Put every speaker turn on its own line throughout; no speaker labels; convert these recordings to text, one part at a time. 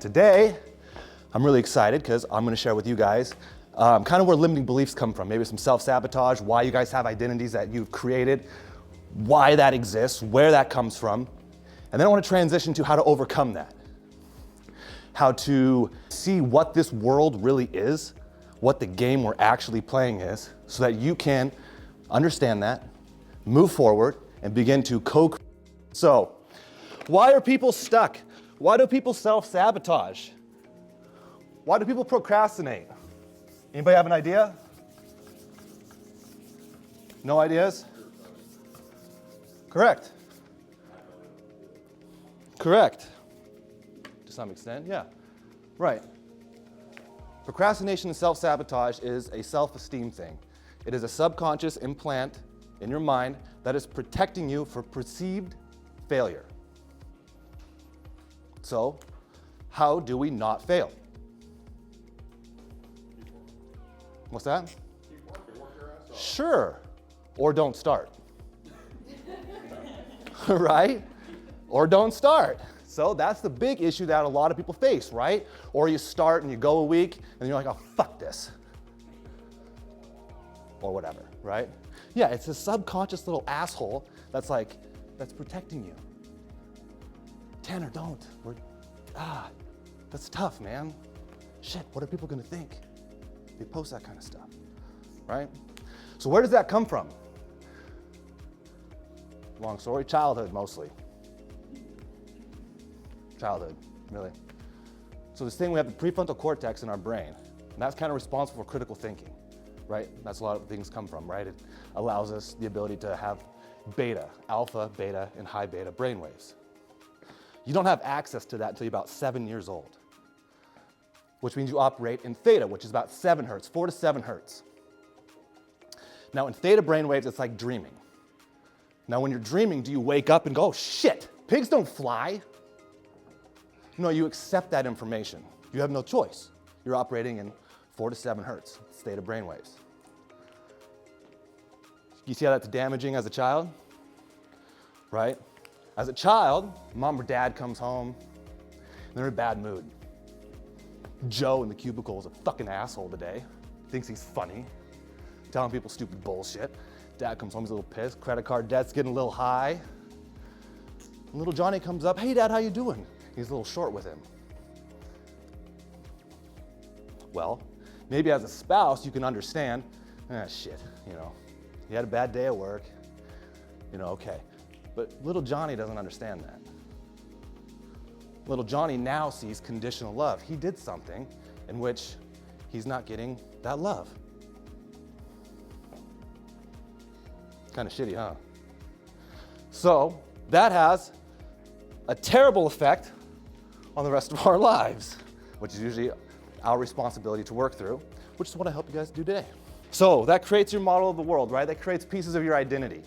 Today, I'm really excited because I'm going to share with you guys kind of where limiting beliefs come from. Maybe some self-sabotage, why you guys have identities that you've created, why that exists, where that comes from. And then I want to transition to how to overcome that. How to see what this world really is, what the game we're actually playing is, so that you can understand that, move forward, and begin to co-create. So, why are people stuck? Why do people self-sabotage? Why do people procrastinate? Anybody have an idea? No ideas? Correct. Correct. To some extent, yeah. Right. Procrastination and self-sabotage is a self-esteem thing. It is a subconscious implant in your mind that is protecting you from perceived failure. So, how do we not fail? What's that?
Keep working, work your ass off.
Sure. Or don't start. Right? Or don't start. So that's the big issue that a lot of people face, right? Or you start and you go a week and you're like, oh, fuck this. Or whatever, right? Yeah, it's a subconscious little asshole that's protecting you. Tanner, don't. That's tough, man. Shit, what are people gonna think? They post that kind of stuff, right? So where does that come from? Long story, childhood mostly. Childhood, really. So this thing, we have the prefrontal cortex in our brain, and that's kind of responsible for critical thinking, right? That's a lot of things come from, right? It allows us the ability to have beta, alpha, beta, and high beta brainwaves. You don't have access to that until you're about 7 years old, which means you operate in theta, which is about 7 hertz, 4 to 7 hertz. Now in theta brainwaves, it's like dreaming. Now when you're dreaming, do you wake up and go, oh shit, pigs don't fly? No, you accept that information. You have no choice. You're operating in 4 to 7 hertz, it's theta brainwaves. You see how that's damaging as a child? Right? As a child, mom or dad comes home, and they're in a bad mood. Joe in the cubicle is a fucking asshole today. Thinks he's funny, telling people stupid bullshit. Dad comes home, he's a little pissed. Credit card debt's getting a little high. And little Johnny comes up, hey Dad, how you doing? He's a little short with him. Well, maybe as a spouse, you can understand, shit, he had a bad day at work, okay. But little Johnny doesn't understand that. Little Johnny now sees conditional love. He did something in which he's not getting that love. Kind of shitty, huh? So that has a terrible effect on the rest of our lives, which is usually our responsibility to work through, which is what I help you guys do today. So that creates your model of the world, right? That creates pieces of your identity.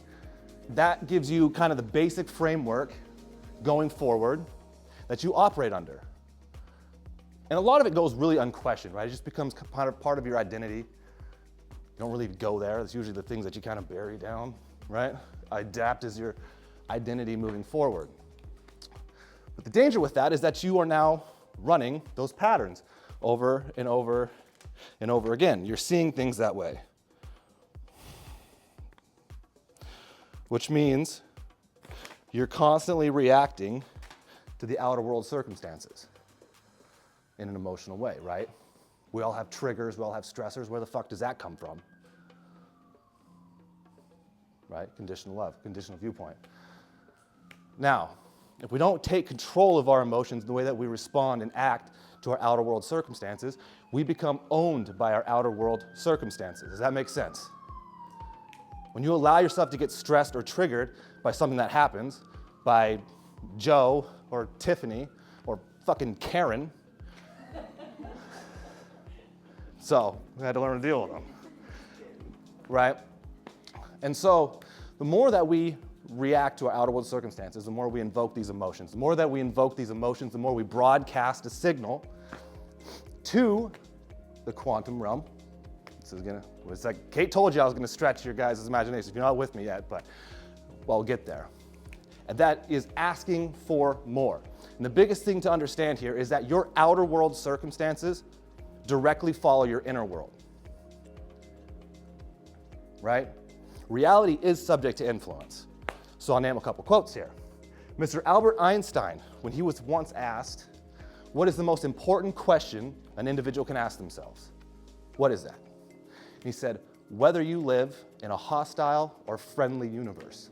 That gives you kind of the basic framework going forward that you operate under. And a lot of it goes really unquestioned, right? It just becomes part of your identity. You don't really go there. It's usually the things that you kind of bury down, right? Adapt as your identity moving forward. But the danger with that is that you are now running those patterns over and over and over again. You're seeing things that way. Which means you're constantly reacting to the outer world circumstances in an emotional way, right? We all have triggers, we all have stressors. Where the fuck does that come from? Right? Conditional love, conditional viewpoint. Now, if we don't take control of our emotions, the way that we respond and act to our outer world circumstances, we become owned by our outer world circumstances. Does that make sense? When you allow yourself to get stressed or triggered by something that happens, by Joe or Tiffany or fucking Karen, so we had to learn to deal with them, right? And so the more that we react to our outer world circumstances, the more we invoke these emotions. The more that we invoke these emotions, the more we broadcast a signal to the quantum realm. It's like Kate told you I was gonna stretch your guys' imagination. You're not with me yet, but we'll get there. And that is asking for more. And the biggest thing to understand here is that your outer world circumstances directly follow your inner world. Right? Reality is subject to influence. So I'll name a couple quotes here. Mr. Albert Einstein, when he was once asked, what is the most important question an individual can ask themselves? What is that? And he said, whether you live in a hostile or friendly universe.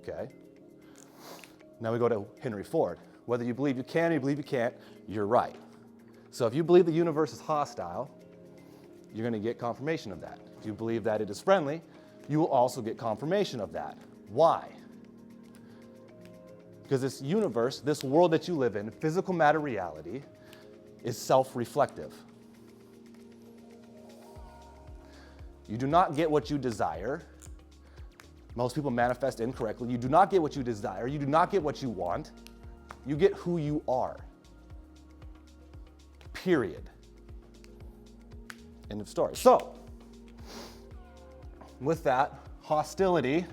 Okay. Now we go to Henry Ford. Whether you believe you can or you believe you can't, you're right. So if you believe the universe is hostile, you're going to get confirmation of that. If you believe that it is friendly, you will also get confirmation of that. Why? Because this universe, this world that you live in, physical matter reality, is self-reflective. You do not get what you desire. Most people manifest incorrectly. You do not get what you desire. You do not get what you want. You get who you are. Period. End of story. So, with that, hostility.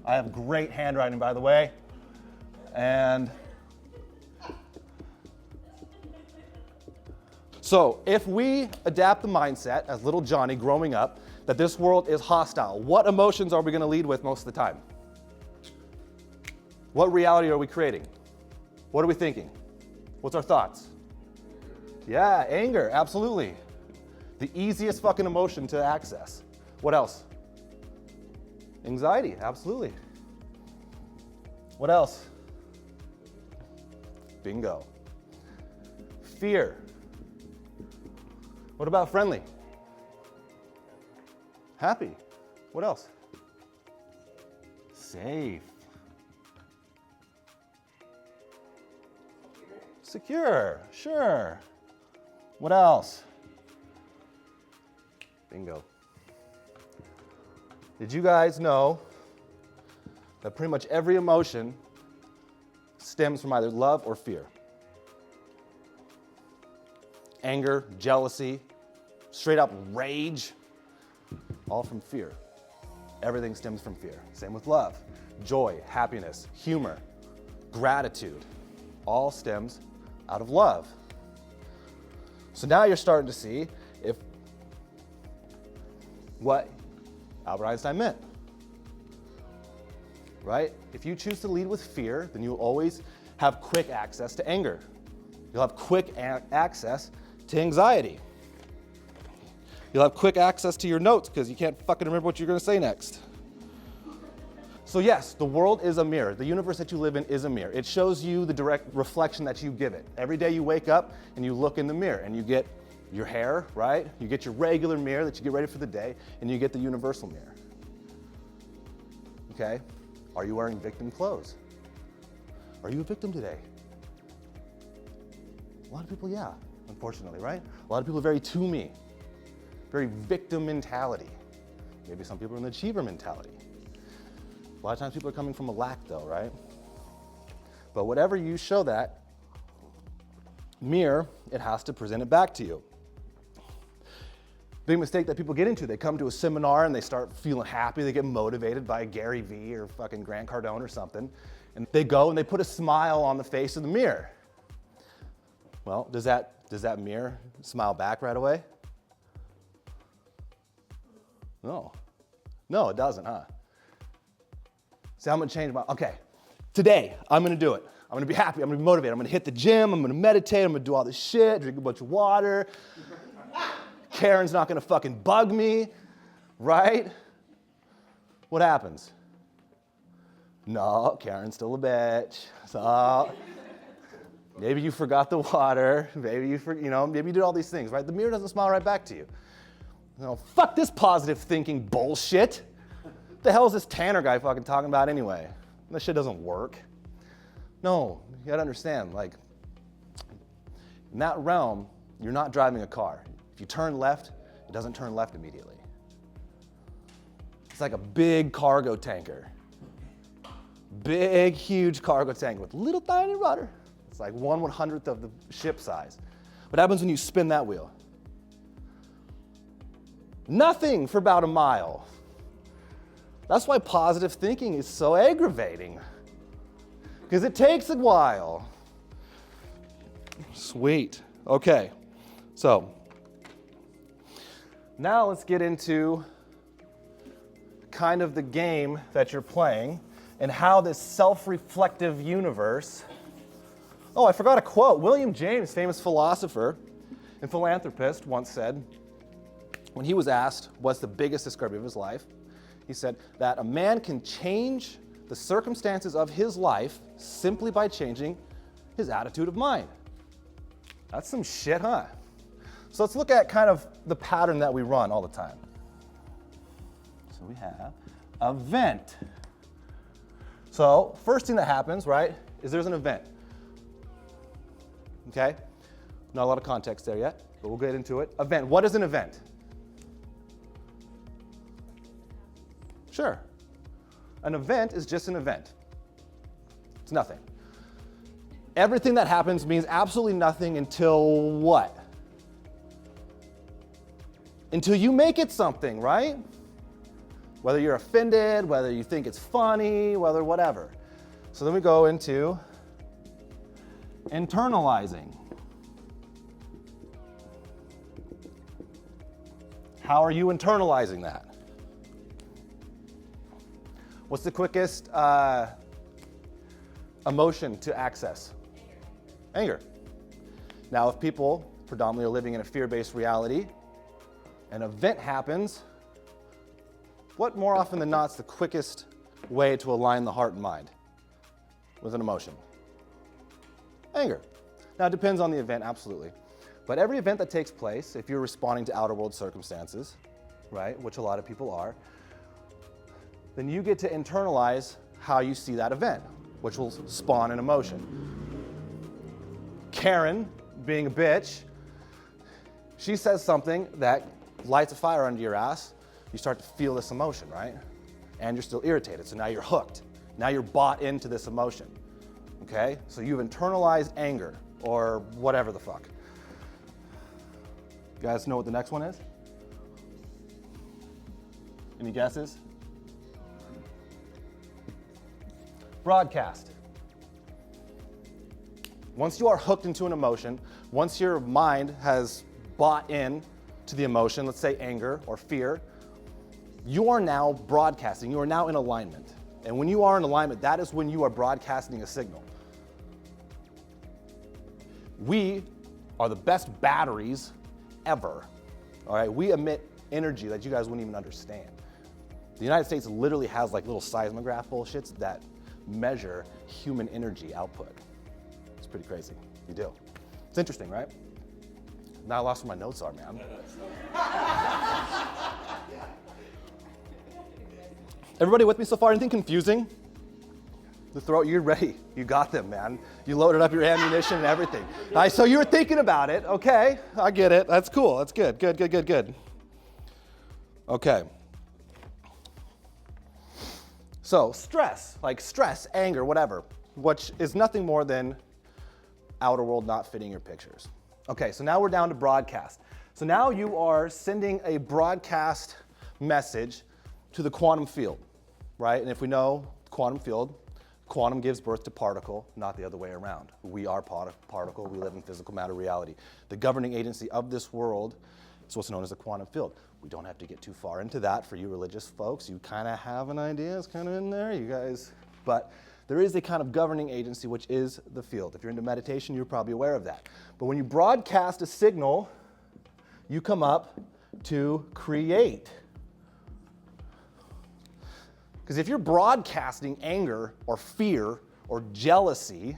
I have great handwriting, by the way. And so, if we adapt the mindset as little Johnny growing up that this world is hostile, what emotions are we going to lead with most of the time? What reality are we creating? What are we thinking? What's our thoughts? Yeah, anger, absolutely. The easiest fucking emotion to access. What else? Anxiety, absolutely. What else? Bingo. Fear. What about friendly? Happy. What else? Safe. Secure, sure. What else? Bingo. Did you guys know that pretty much every emotion stems from either love or fear? Anger, jealousy, straight up rage, all from fear. Everything stems from fear. Same with love, joy, happiness, humor, gratitude, all stems out of love. So now you're starting to see if what Albert Einstein meant, right? If you choose to lead with fear, then you'll always have quick access to anger. You'll have quick access to anxiety. You'll have quick access to your notes because you can't fucking remember what you're going to say next. So yes, the world is a mirror. The universe that you live in is a mirror. It shows you the direct reflection that you give it. Every day you wake up and you look in the mirror and you get your hair, right? You get your regular mirror that you get ready for the day, and you get the universal mirror. Okay? Are you wearing victim clothes? Are you a victim today? A lot of people, yeah, unfortunately, right? A lot of people are very to me, very victim mentality. Maybe some people are in the achiever mentality. A lot of times people are coming from a lack though, right? But whatever you show that mirror, it has to present it back to you. Big mistake that people get into, they come to a seminar and they start feeling happy, they get motivated by Gary Vee or fucking Grant Cardone or something, and they go and they put a smile on the face of the mirror. Well, does that mirror smile back right away? No, it doesn't, huh? So I'm gonna change okay, today I'm gonna do it. I'm gonna be happy, I'm gonna be motivated, I'm gonna hit the gym, I'm gonna meditate, I'm gonna do all this shit, drink a bunch of water. Karen's not gonna fucking bug me, right? What happens? No, Karen's still a bitch. So maybe you forgot the water, maybe maybe you did all these things, right? The mirror doesn't smile right back to you. No, fuck this positive thinking bullshit. What the hell is this Tanner guy fucking talking about anyway? That shit doesn't work. No, you gotta understand, like, in that realm, you're not driving a car. If you turn left, it doesn't turn left immediately. It's like a big cargo tanker. Big, huge cargo tanker with little tiny rudder. It's like 1/100th of the ship size. What happens when you spin that wheel? Nothing for about a mile. That's why positive thinking is so aggravating, because it takes a while. Sweet. Okay, so now let's get into kind of the game that you're playing and how this self-reflective universe. Oh, I forgot a quote. William James, famous philosopher and philanthropist, once said, when he was asked what's the biggest discovery of his life, he said that a man can change the circumstances of his life simply by changing his attitude of mind. That's some shit, huh? So let's look at kind of the pattern that we run all the time. So we have event. So first thing that happens, right, is there's an event. Okay? Not a lot of context there yet, but we'll get into it. Event. What is an event? Sure. An event is just an event. It's nothing. Everything that happens means absolutely nothing until what? Until you make it something, right? Whether you're offended, whether you think it's funny, whether whatever. So then we go into internalizing. How are you internalizing that? What's the quickest emotion to access? Anger. Now, if people predominantly are living in a fear-based reality, an event happens, what more often than not is the quickest way to align the heart and mind with an emotion? Anger. Now, it depends on the event, absolutely. But every event that takes place, if you're responding to outer world circumstances, right, which a lot of people are, then you get to internalize how you see that event, which will spawn an emotion. Karen, being a bitch, she says something that lights a fire under your ass. You start to feel this emotion, right? And you're still irritated, so now you're hooked. Now you're bought into this emotion, okay? So you've internalized anger, or whatever the fuck. You guys know what the next one is? Any guesses? Broadcast. Once you are hooked into an emotion, once your mind has bought in to the emotion, let's say anger or fear, you are now broadcasting, you are now in alignment. And when you are in alignment, that is when you are broadcasting a signal. We are the best batteries ever, all right? We emit energy that you guys wouldn't even understand. The United States literally has like little seismograph bullshits that measure human energy output. It's pretty crazy. You do. It's interesting, right? Now I lost where my notes are, man. Everybody with me so far? Anything confusing? The throat, you're ready. You got them, man. You loaded up your ammunition and everything. So you were thinking about it. Okay, I get it. That's cool. That's good. Good. Okay. So stress, like stress, anger, whatever, which is nothing more than outer world not fitting your pictures. Okay, so now we're down to broadcast. So now you are sending a broadcast message to the quantum field, right? And if we know quantum field, quantum gives birth to particle, not the other way around. We are particle, we live in physical matter reality. The governing agency of this world is what's known as the quantum field. We don't have to get too far into that for you religious folks. You kind of have an idea, it's kind of in there, you guys. But there is a kind of governing agency, which is the field. If you're into meditation, you're probably aware of that. But when you broadcast a signal, you come up to create. Because if you're broadcasting anger or fear or jealousy,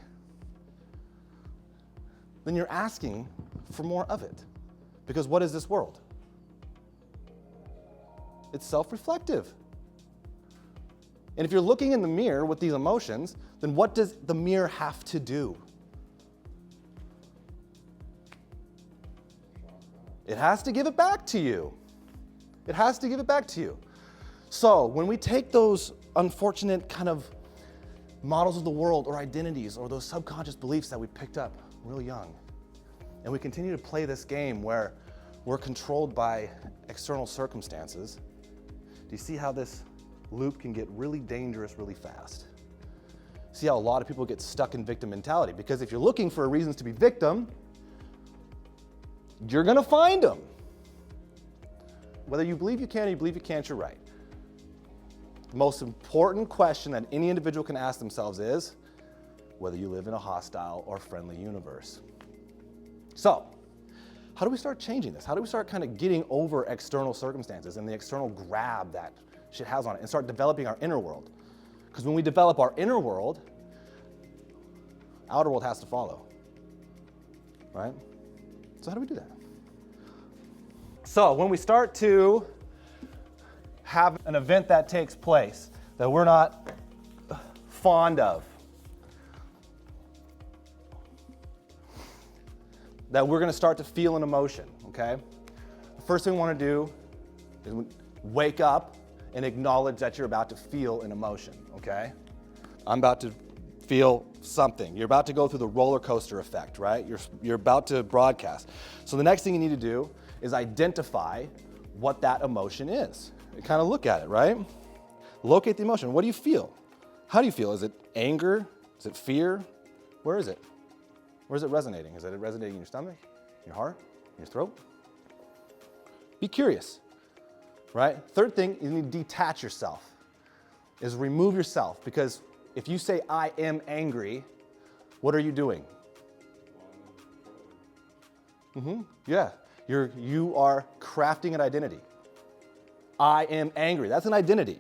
then you're asking for more of it. Because what is this world? It's self-reflective. And if you're looking in the mirror with these emotions, then what does the mirror have to do? It has to give it back to you. It has to give it back to you. So when we take those unfortunate kind of models of the world or identities or those subconscious beliefs that we picked up real young, and we continue to play this game where we're controlled by external circumstances, do you see how this loop can get really dangerous really fast. See how a lot of people get stuck in victim mentality? Because if you're looking for reasons to be victim, you're gonna find them. Whether you believe you can or you believe you can't, you're right. The most important question that any individual can ask themselves is whether you live in a hostile or friendly universe. So, how do we start changing this? How do we start kind of getting over external circumstances and the external grab that shit has on it and start developing our inner world? Because when we develop our inner world, outer world has to follow, right? So how do we do that? So when we start to have an event that takes place that we're not fond of, that we're gonna start to feel an emotion, okay? The first thing we wanna do is wake up and acknowledge that you're about to feel an emotion, okay? I'm about to feel something. You're about to go through the roller coaster effect, right? You're about to broadcast. So the next thing you need to do is identify what that emotion is. And kind of look at it, right? Locate the emotion. What do you feel? How do you feel? Is it anger? Is it fear? Where is it? Where is it resonating? Is it resonating in your stomach, in your heart, in your throat? Be curious, right? Third thing, you need to detach yourself, is remove yourself, because if you say, I am angry, what are you doing? Yeah, you are crafting an identity. I am angry, that's an identity.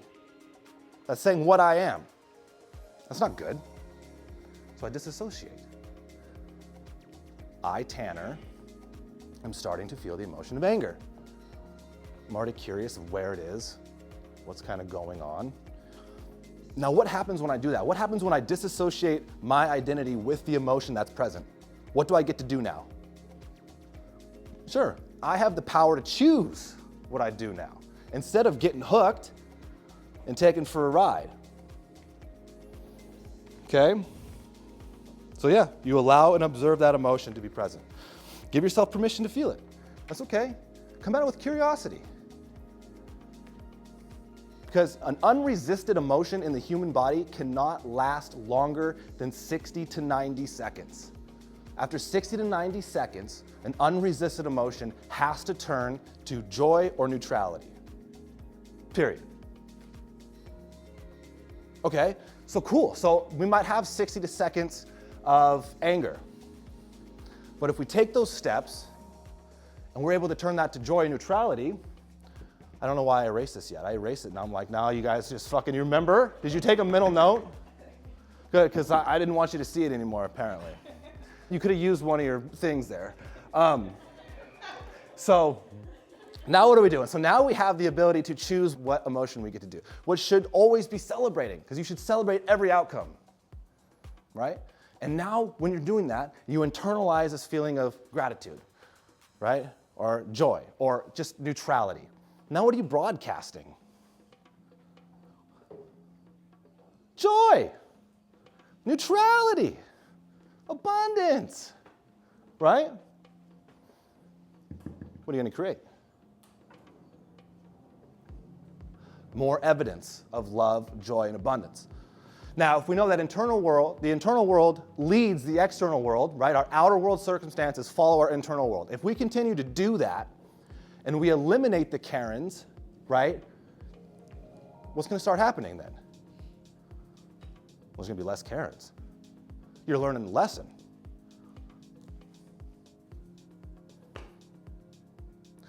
That's saying what I am. That's not good. So I disassociate. I, Tanner, am starting to feel the emotion of anger. I'm already curious of where it is, what's kind of going on. Now, what happens when I do that? What happens when I disassociate my identity with the emotion that's present? What do I get to do now? Sure, I have the power to choose what I do now, instead of getting hooked and taken for a ride. Okay? So yeah, you allow and observe that emotion to be present. Give yourself permission to feel it. That's okay. Come at it with curiosity. Because an unresisted emotion in the human body cannot last longer than 60 to 90 seconds. After 60 to 90 seconds, an unresisted emotion has to turn to joy or neutrality. Period. Okay, so cool. So we might have 60 to seconds of anger. But if we take those steps and we're able to turn that to joy and neutrality, I don't know why I erased this yet. I erased it and I'm like, now you guys just fucking, you remember? Did you take a mental note? Good, because I didn't want you to see it anymore, apparently. You could have used one of your things there. So now what are we doing? So now we have the ability to choose what emotion we get to do, which should always be celebrating, because you should celebrate every outcome, right? And now when you're doing that, you internalize this feeling of gratitude, right? Or joy, or just neutrality. Now what are you broadcasting? Joy, neutrality, abundance, right? What are you going to create? More evidence of love, joy, and abundance. Now, if we know that the internal world leads the external world, right? Our outer world circumstances follow our internal world. If we continue to do that, and we eliminate the Karens, right? What's going to start happening then? Well, there's going to be less Karens. You're learning the lesson.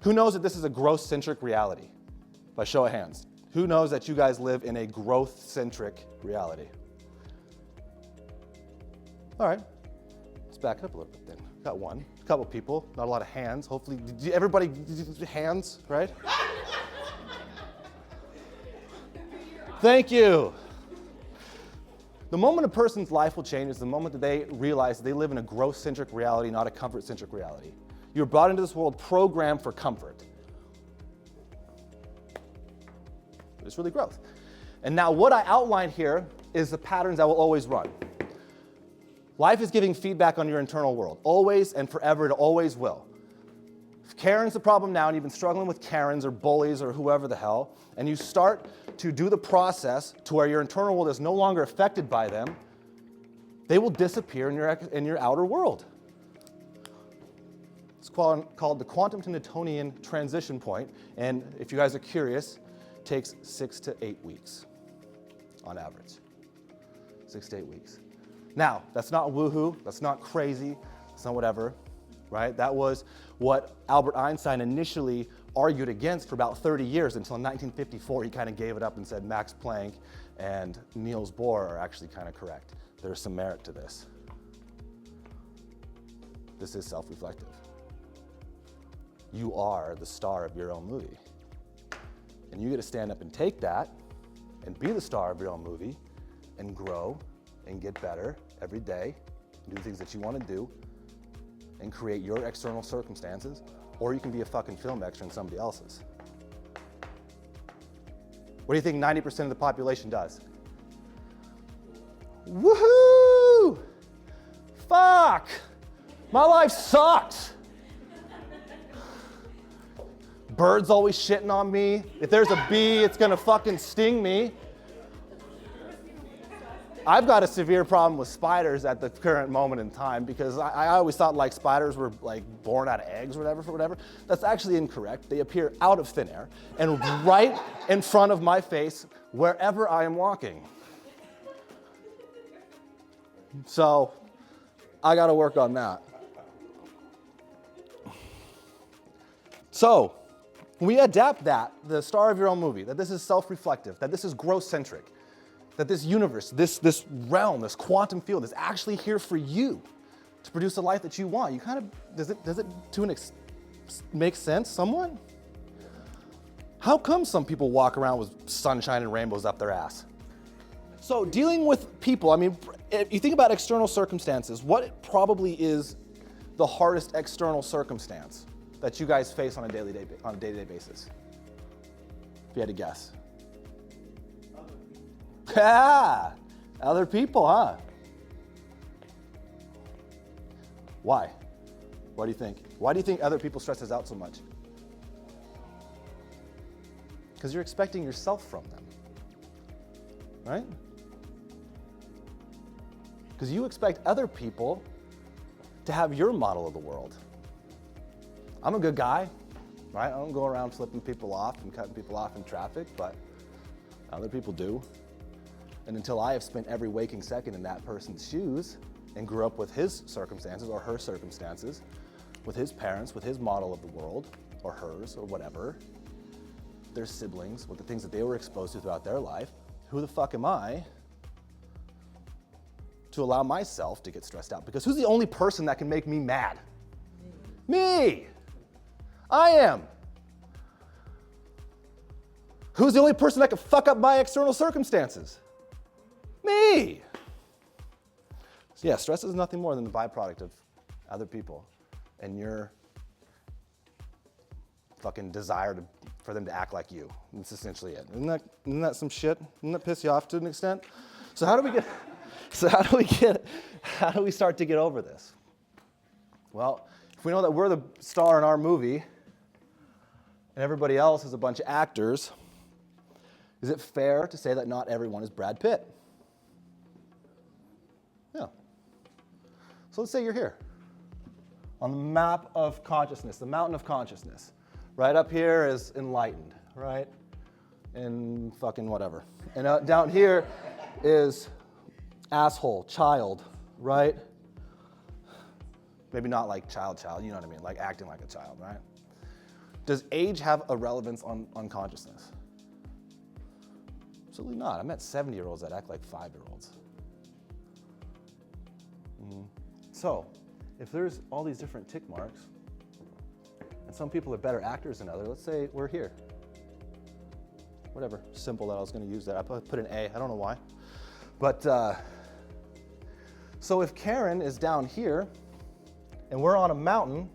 Who knows that this is a growth-centric reality? By show of hands. Who knows that you guys live in a growth-centric reality? All right, let's back it up a little bit then. Got one, a couple people, not a lot of hands. Hopefully, everybody, hands, right? Thank you. The moment a person's life will change is the moment that they realize that they live in a growth-centric reality, not a comfort-centric reality. You're brought into this world programmed for comfort. It's really growth. And now what I outlined here is the patterns that will always run. Life is giving feedback on your internal world. Always and forever, it always will. If Karen's the problem now and you've been struggling with Karens or bullies or whoever the hell, and you start to do the process to where your internal world is no longer affected by them, they will disappear in your outer world. It's called the quantum to Newtonian transition point, and if you guys are curious, it takes 6 to 8 weeks on average. 6 to 8 weeks. Now, that's not woohoo, that's not crazy, that's not whatever, right? That was what Albert Einstein initially argued against for about 30 years until in 1954 he kind of gave it up and said Max Planck and Niels Bohr are actually kind of correct. There's some merit to this. This is self-reflective. You are the star of your own movie. And you get to stand up and take that and be the star of your own movie and grow and get better every day, do things that you want to do, and create your external circumstances, or you can be a fucking film extra in somebody else's. What do you think 90% of the population does? Woohoo! Fuck! My life sucks! Birds always shitting on me. If there's a bee, it's gonna fucking sting me. I've got a severe problem with spiders at the current moment in time because I always thought like spiders were like born out of eggs or whatever. That's actually incorrect. They appear out of thin air and right in front of my face wherever I am walking. So I gotta work on that. So we adapt that, the star of your own movie, that this is self-reflective, that this is growth-centric, that this universe, this realm, this quantum field is actually here for you to produce a life that you want. You kind of, does it to an make sense, someone? How come some people walk around with sunshine and rainbows up their ass? So dealing with people, I mean, if you think about external circumstances, what probably is the hardest external circumstance that you guys face on a day-to-day basis? If you had to guess. Yeah, other people, huh? Why? What do you think? Why do you think other people stress us out so much? Because you're expecting yourself from them, right? Because you expect other people to have your model of the world. I'm a good guy, right? I don't go around flipping people off and cutting people off in traffic, but other people do. And until I have spent every waking second in that person's shoes and grew up with his circumstances or her circumstances, with his parents, with his model of the world, or hers, or whatever, their siblings, with the things that they were exposed to throughout their life, who the fuck am I to allow myself to get stressed out? Because who's the only person that can make me mad? Me! I am. Who's the only person that can fuck up my external circumstances? Me! So yeah, stress is nothing more than the byproduct of other people and your fucking desire for them to act like you. That's essentially it. Isn't that some shit? Doesn't that piss you off to an extent? So how do we start to get over this? Well, if we know that we're the star in our movie and everybody else is a bunch of actors, is it fair to say that not everyone is Brad Pitt? Yeah. So let's say you're here on the map of consciousness, the mountain of consciousness. Right up here is enlightened, right? And fucking whatever. And down here is asshole, child, right? Maybe not like child, you know what I mean? Like acting like a child, right? Does age have a relevance on consciousness? Absolutely not. I met 70-year-olds that act like 5-year-olds. So, if there's all these different tick marks, and some people are better actors than others, let's say we're here. Whatever, simple that I was going to use that. I put an A, I don't know why. But, so if Karen is down here, and we're on a mountain,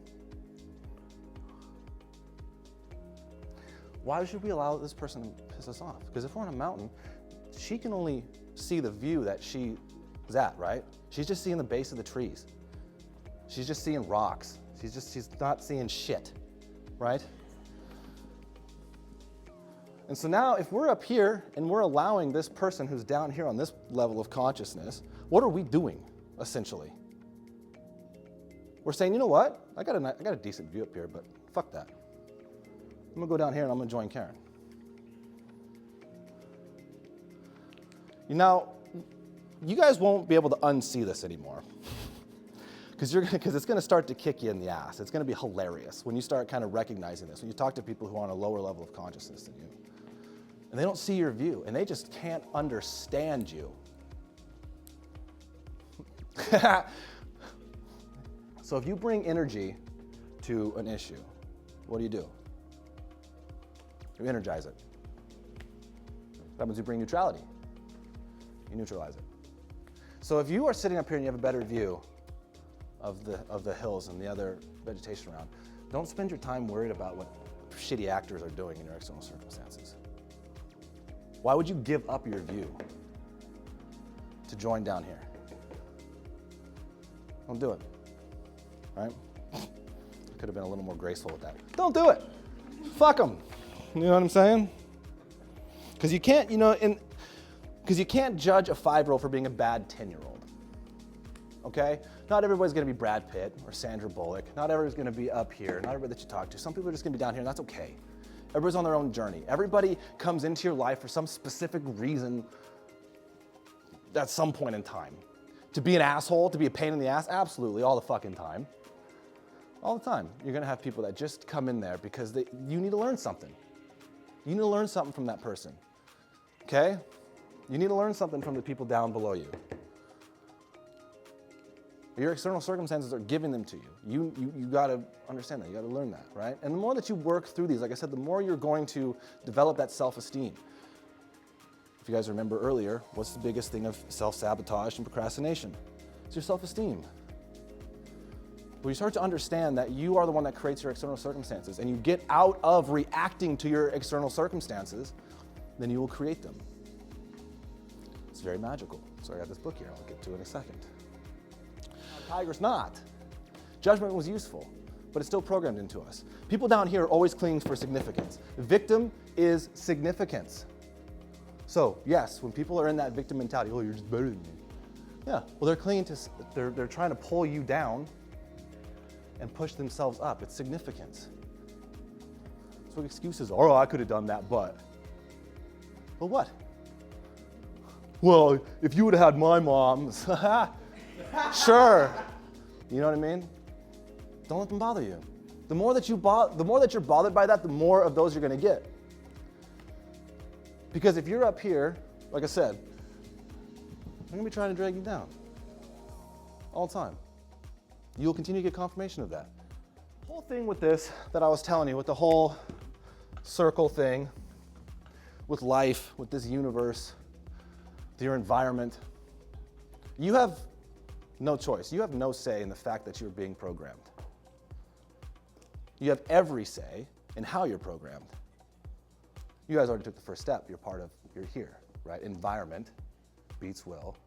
why should we allow this person to piss us off? Because if we're on a mountain, she can only see the view that she's at, right? She's just seeing the base of the trees. She's just seeing rocks. She's not seeing shit. right? And so now if we're up here and we're allowing this person who's down here on this level of consciousness, what are we doing, essentially? We're saying, you know what? I got a decent view up here, but fuck that. I'm gonna go down here and I'm gonna join Karen. Now, you guys won't be able to unsee this anymore. Because it's going to start to kick you in the ass. It's going to be hilarious when you start kind of recognizing this. When you talk to people who are on a lower level of consciousness than you, and they don't see your view, and they just can't understand you. So if you bring energy to an issue, what do? You energize it. That means you bring neutrality. You neutralize it. So if you are sitting up here and you have a better view of the hills and the other vegetation around, don't spend your time worried about what shitty actors are doing in your external circumstances. Why would you give up your view to join down here? Don't do it, right? Could have been a little more graceful with that. Don't do it. Fuck them. You know what I'm saying? Because you can't, because you can't judge a 5-year-old for being a bad 10-year-old. Okay? Not everybody's going to be Brad Pitt or Sandra Bullock. Not everybody's going to be up here. Not everybody that you talk to. Some people are just going to be down here, and that's okay. Everybody's on their own journey. Everybody comes into your life for some specific reason at some point in time. To be an asshole, to be a pain in the ass? Absolutely, all the fucking time. All the time. You're going to have people that just come in there because you need to learn something. You need to learn something from that person. Okay? You need to learn something from the people down below you. Your external circumstances are giving them to you. You got to understand that. You got to learn that, right? And the more that you work through these, like I said, the more you're going to develop that self-esteem. If you guys remember earlier, what's the biggest thing of self-sabotage and procrastination? It's your self-esteem. When you start to understand that you are the one that creates your external circumstances and you get out of reacting to your external circumstances, then you will create them. It's very magical. So I got this book here I'll get to in a second. Tiger's not. Judgment was useful, but it's still programmed into us. People down here are always clinging for significance. The victim is significance. So yes, when people are in that victim mentality, oh, you're just better than me. Yeah, well, they're clinging to, they're trying to pull you down and push themselves up. It's significance. That's what excuses are. Oh, I could have done that, but. Well, what? Well, if you would have had my mom's. Sure. You know what I mean? Don't let them bother you. The more that you're bothered by that, the more of those you're going to get. Because if you're up here, like I said, I'm going to be trying to drag you down all the time. You'll continue to get confirmation of that. The whole thing with this that I was telling you, with the whole circle thing, with life, with this universe, with your environment, you have no choice. You have no say in the fact that you're being programmed. You have every say in how you're programmed. You guys already took the first step. You're here, right? Environment beats will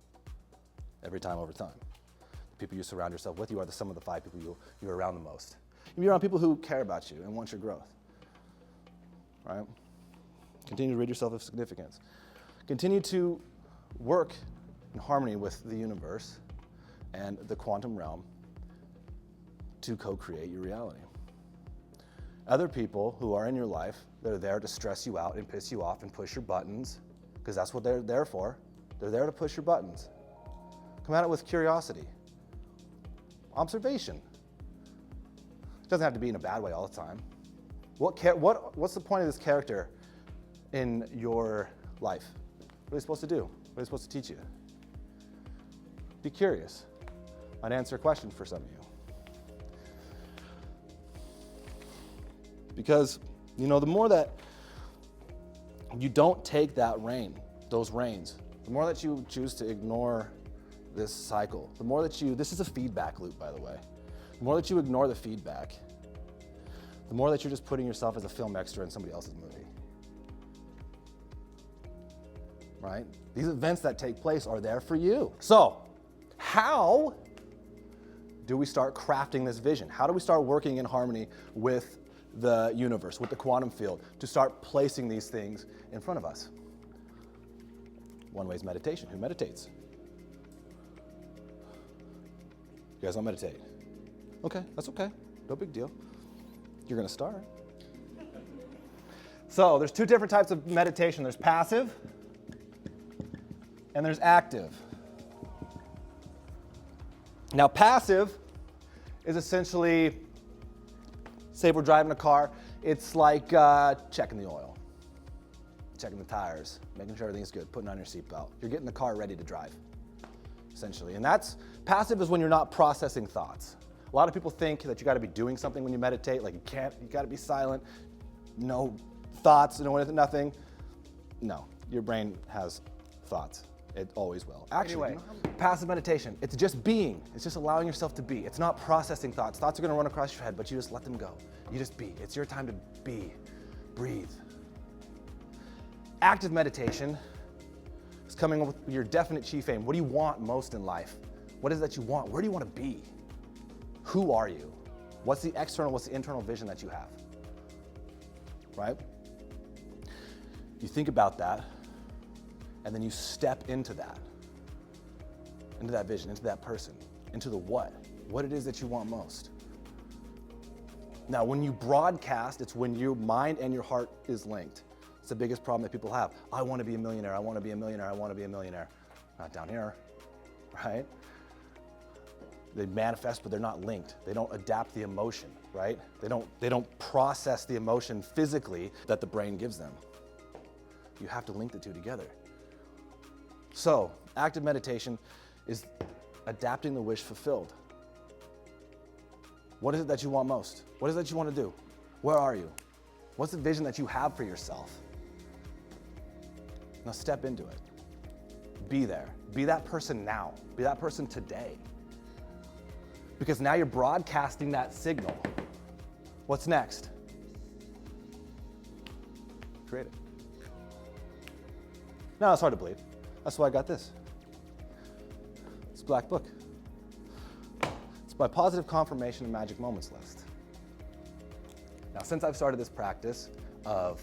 every time over time. The people you surround yourself with, you are the sum of the 5 people you're around the most. You're around people who care about you and want your growth, right? Continue to rid yourself of significance. Continue to work in harmony with the universe and the quantum realm to co-create your reality. Other people who are in your life, they're there to stress you out and piss you off and push your buttons, because that's what they're there for. They're there to push your buttons. Come at it with curiosity. Observation. It doesn't have to be in a bad way all the time. What's the point of this character in your life? What are they supposed to do? What are they supposed to teach you? Be curious. I'd answer a question for some of you. Because, the more that you don't take those reins, the more that you choose to ignore this cycle, the more that this is a feedback loop, by the way. The more that you ignore the feedback, the more that you're just putting yourself as a film extra in somebody else's movie. Right? These events that take place are there for you. So, how do we start crafting this vision? How do we start working in harmony with the universe, with the quantum field, to start placing these things in front of us. One way is meditation. Who meditates? You guys don't meditate? Okay, that's okay. No big deal. You're going to start. So there's two different types of meditation. There's passive and there's active. Now, passive is essentially, say we're driving a car, it's like checking the oil, checking the tires, making sure everything's good, putting on your seatbelt. You're getting the car ready to drive, essentially. And that's, passive is when you're not processing thoughts. A lot of people think that you gotta be doing something when you meditate, like you gotta be silent, no thoughts, nothing. No, your brain has thoughts. It always will. Actually, anyway, passive meditation, it's just being. It's just allowing yourself to be. It's not processing thoughts. Thoughts are gonna run across your head, but you just let them go. You just be. It's your time to be, breathe. Active meditation is coming up with your definite chief aim. What do you want most in life? What is it that you want? Where do you want to be? Who are you? What's the external, what's the internal vision that you have? Right? You think about that, and then you step into that vision, into that person, into the what it is that you want most. Now, when you broadcast, it's when your mind and your heart is linked. It's the biggest problem that people have. I want to be a millionaire, I want to be a millionaire, I want to be a millionaire. Not down here, right? They manifest, but they're not linked. They don't adapt the emotion, right? They don't process the emotion physically that the brain gives them. You have to link the two together. So, active meditation is adapting the wish fulfilled. What is it that you want most? What is it that you want to do? Where are you? What's the vision that you have for yourself? Now step into it. Be there. Be that person now. Be that person today. Because now you're broadcasting that signal. What's next? Create it. Now it's hard to believe. That's why I got this. It's a black book. It's my positive confirmation and magic moments list. Now, since I've started this practice of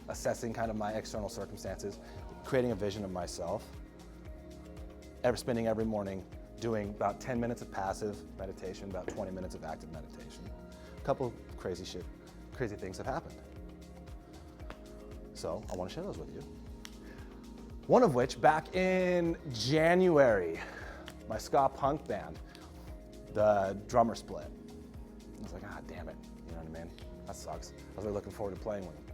assessing kind of my external circumstances, creating a vision of myself, spending every morning doing about 10 minutes of passive meditation, about 20 minutes of active meditation, a couple crazy things have happened. So I want to share those with you. One of which, back in January, my ska punk band, the drummer split. I was like, ah, damn it, you know what I mean? That sucks. I was really looking forward to playing with them.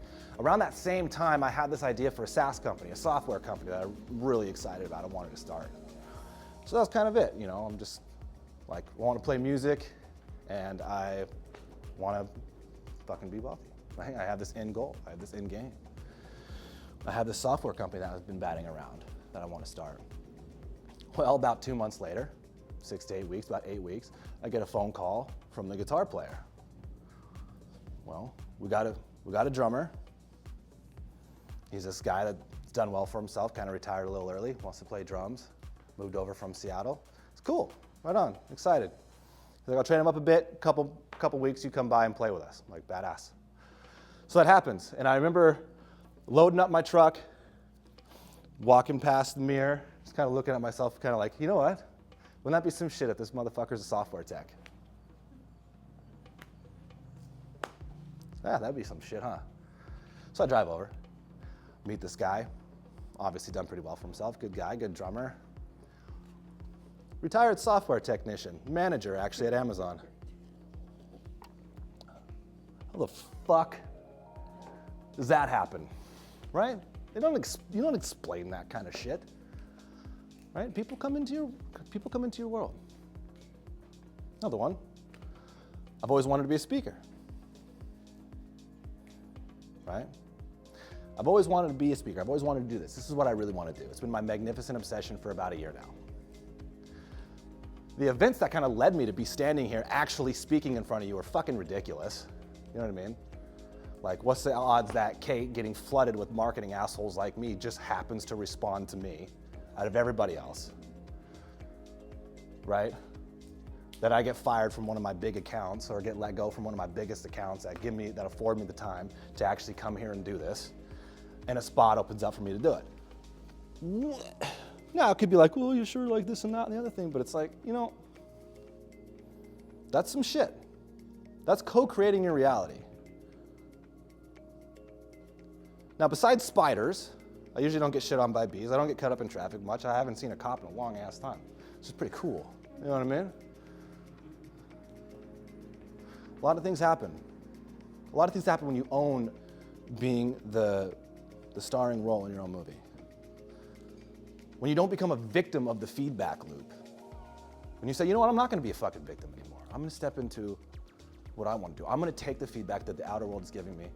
Around that same time, I had this idea for a SaaS company, a software company that I'm really excited about and wanted to start. So that's kind of it, you know, I'm just like, I want to play music and I want to fucking be wealthy. Right? I have this end goal, I have this end game. I have this software company that has been batting around that I want to start. Well, about 2 months later, 6 to 8 weeks, about 8 weeks, I get a phone call from the guitar player. Well, we got a drummer. He's this guy that's done well for himself, kind of retired a little early, wants to play drums, moved over from Seattle. It's cool, right on, excited. He's like, I'll train him up a bit, couple weeks, you come by and play with us. I'm like, badass. So that happens, and I remember loading up my truck, walking past the mirror, just kind of looking at myself, kind of like, you know what? Wouldn't that be some shit if this motherfucker's a software tech? Yeah, that'd be some shit, huh? So I drive over, meet this guy, obviously done pretty well for himself, good guy, good drummer. Retired software technician, manager actually at Amazon. How the fuck does that happen? Right? You don't explain that kind of shit. Right? People come into your world. Another one. I've always wanted to be a speaker. Right? I've always wanted to be a speaker. I've always wanted to do this. This is what I really want to do. It's been my magnificent obsession for about a year now. The events that kind of led me to be standing here actually speaking in front of you are fucking ridiculous. You know what I mean? Like, what's the odds that Kate, getting flooded with marketing assholes like me, just happens to respond to me out of everybody else? Right? that I get fired from one of my big accounts or get let go from one of my biggest accounts that afford me the time to actually come here and do this, and a spot opens up for me to do it. Now it could be like, well, you're sure like this and that and the other thing, but it's like, that's some shit. That's co-creating your reality. Now, besides spiders, I usually don't get shit on by bees. I don't get cut up in traffic much. I haven't seen a cop in a long ass time. Which is pretty cool. You know what I mean? A lot of things happen. A lot of things happen when you own being the starring role in your own movie. When you don't become a victim of the feedback loop. When you say, you know what, I'm not going to be a fucking victim anymore. I'm going to step into what I want to do. I'm going to take the feedback that the outer world is giving me.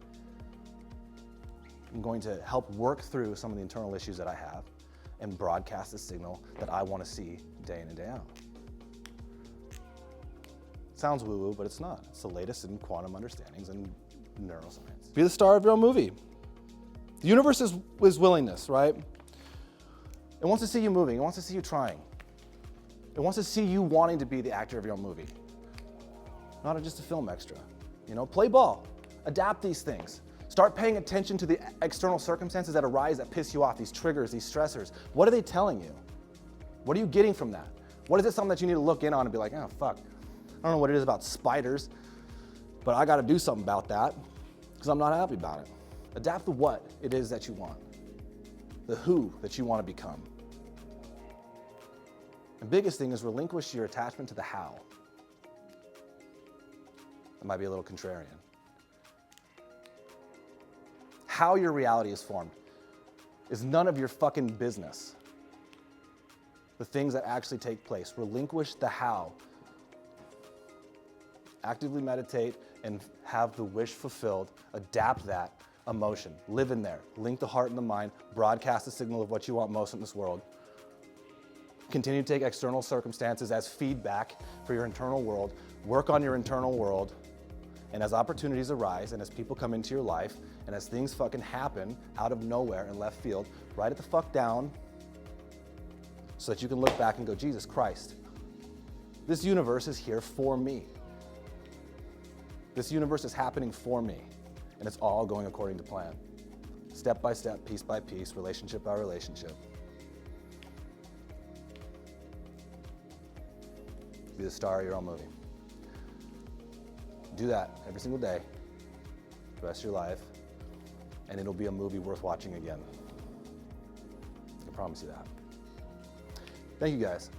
I'm going to help work through some of the internal issues that I have and broadcast the signal that I want to see day in and day out. Sounds woo-woo, but it's not. It's the latest in quantum understandings and neuroscience. Be the star of your own movie. The universe is willingness, right? It wants to see you moving. It wants to see you trying. It wants to see you wanting to be the actor of your own movie. Not just a film extra. Play ball. Adapt these things. Start paying attention to the external circumstances that arise that piss you off, these triggers, these stressors. What are they telling you? What are you getting from that? What is it something that you need to look in on and be like, oh, fuck. I don't know what it is about spiders, but I got to do something about that because I'm not happy about it. Adapt the what it is that you want, the who that you want to become. The biggest thing is relinquish your attachment to the how. That might be a little contrarian. How your reality is formed is none of your fucking business. The things that actually take place. Relinquish the how. Actively meditate and have the wish fulfilled. Adapt that emotion. Live in there. Link the heart and the mind. Broadcast the signal of what you want most in this world. Continue to take external circumstances as feedback for your internal world. Work on your internal world. And as opportunities arise and as people come into your life and as things fucking happen out of nowhere in left field, write it the fuck down so that you can look back and go, Jesus Christ, this universe is here for me. This universe is happening for me, and it's all going according to plan. Step by step, piece by piece, relationship by relationship. Be the star of your own movie. Do that every single day, the rest of your life, and it'll be a movie worth watching again. I promise you that. Thank you guys.